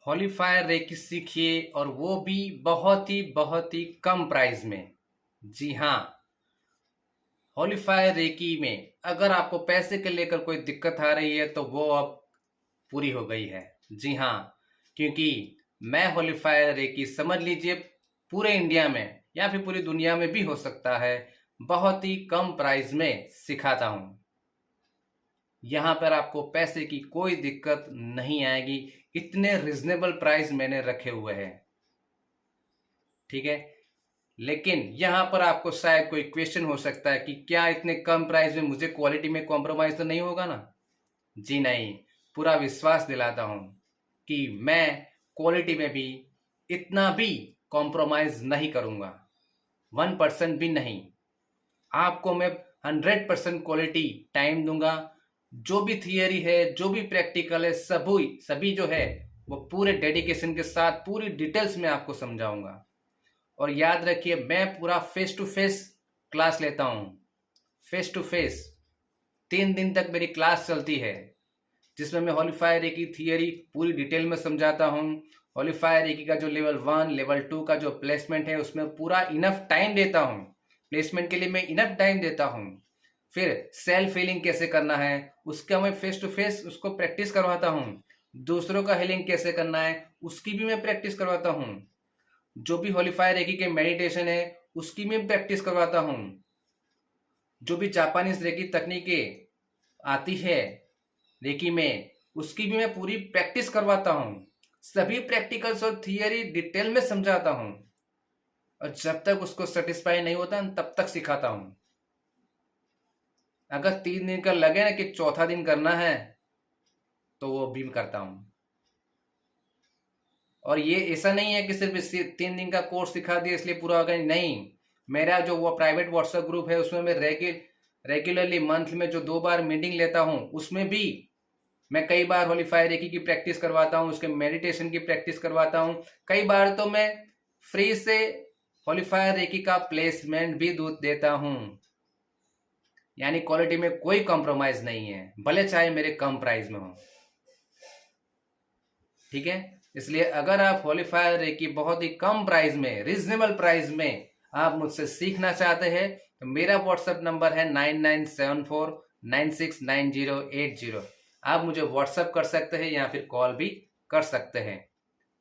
हॉलीफायर recce सीखिए और वो भी बहुत ही कम प्राइस में। जी हाँ, हॉलीफायर रेकी में अगर आपको पैसे के लेकर कोई दिक्कत आ रही है तो वो अब पूरी हो गई है। जी हाँ, क्योंकि मैं हॉलीफायर रेकी समझ लीजिए पूरे इंडिया में या फिर पूरी दुनिया में भी हो सकता है, बहुत ही कम प्राइस में सिखाता हूँ। यहाँ पर आपको पैसे की कोई दिक्कत नहीं आएगी, इतने रिजनेबल प्राइस मैंने रखे हुए हैं। ठीक है, लेकिन यहाँ पर आपको शायद कोई क्वेश्चन हो सकता है कि क्या इतने कम प्राइस में मुझे क्वालिटी में कॉम्प्रोमाइज तो नहीं होगा ना? जी नहीं, पूरा विश्वास दिलाता हूँ कि मैं क्वालिटी में भी इतना भी कॉम्प्रोमाइज नहीं करूँगा, 1% भी नहीं। आपको मैं 100% क्वालिटी टाइम दूंगा। जो भी थियरी है, जो भी प्रैक्टिकल है, सभी जो है वो पूरे डेडिकेशन के साथ पूरी डिटेल्स में आपको समझाऊंगा। और याद रखिए, मैं पूरा फेस टू फेस क्लास लेता हूँ। फेस टू फेस 3 दिन तक मेरी क्लास चलती है, जिसमें मैं हॉलीफायर की थियरी पूरी डिटेल में समझाता हूँ। हॉलीफायर का जो लेवल 1 लेवल 2 का जो प्लेसमेंट है उसमें पूरा इनफ टाइम देता हूँ। प्लेसमेंट के लिए मैं इनफ टाइम देता हूँ। फिर सेल्फ हीलिंग कैसे करना है उसका मैं फेस टू फेस उसको प्रैक्टिस करवाता हूँ। दूसरों का हीलिंग कैसे करना है उसकी भी मैं प्रैक्टिस करवाता हूँ। जो भी हॉलीफायर रेकी के मेडिटेशन है उसकी मैं प्रैक्टिस करवाता हूँ। जो भी जापानीज रेकी तकनीकें आती है रेकी में उसकी भी मैं पूरी प्रैक्टिस करवाता हूँ। सभी प्रैक्टिकल्स और थियरी डिटेल में समझाता हूँ, और जब तक उसको सेटिस्फाई नहीं होता तब तक सिखाता हूँ। अगर 3 दिन का लगे ना कि चौथा दिन करना है तो वो भी करता हूँ। और ये ऐसा नहीं है कि सिर्फ 3 दिन का कोर्स सिखा दिया इसलिए पूरा हो गया, नहीं। मेरा जो वो प्राइवेट व्हाट्सएप ग्रुप है उसमें मैं रेगुलरली मंथ में जो 2 बार मीटिंग लेता हूँ उसमें भी मैं कई बार हॉलीफायर रेकी की प्रैक्टिस करवाता हूँ, उसके मेडिटेशन की प्रैक्टिस करवाता हूँ। कई बार तो मैं फ्री से हॉलीफायर रेकी का प्लेसमेंट भी देता हूँ। यानी क्वालिटी में कोई कॉम्प्रोमाइज नहीं है, भले चाहे मेरे कम प्राइस में हो। ठीक है, इसलिए अगर आप हॉलीफायर रेकी बहुत ही कम प्राइस में, रीजनेबल प्राइस में आप मुझसे सीखना चाहते हैं तो मेरा व्हाट्सएप नंबर है 9974969080। आप मुझे व्हाट्सएप कर सकते हैं या फिर कॉल भी कर सकते हैं।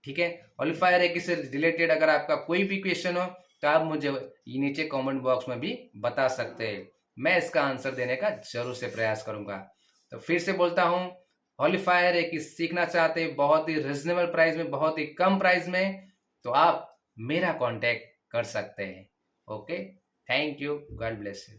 ठीक है, हॉलीफायर रेकी से रिलेटेड अगर आपका कोई भी क्वेश्चन हो तो आप मुझे नीचे कमेंट बॉक्स में भी बता सकते हैं, मैं इसका आंसर देने का जरूर से प्रयास करूंगा। तो फिर से बोलता हूं, हॉलीफायर रेकी सीखना चाहते हैं बहुत ही रिजनेबल प्राइस में, बहुत ही कम प्राइस में, तो आप मेरा कांटेक्ट कर सकते हैं। Okay, thank you, God bless you.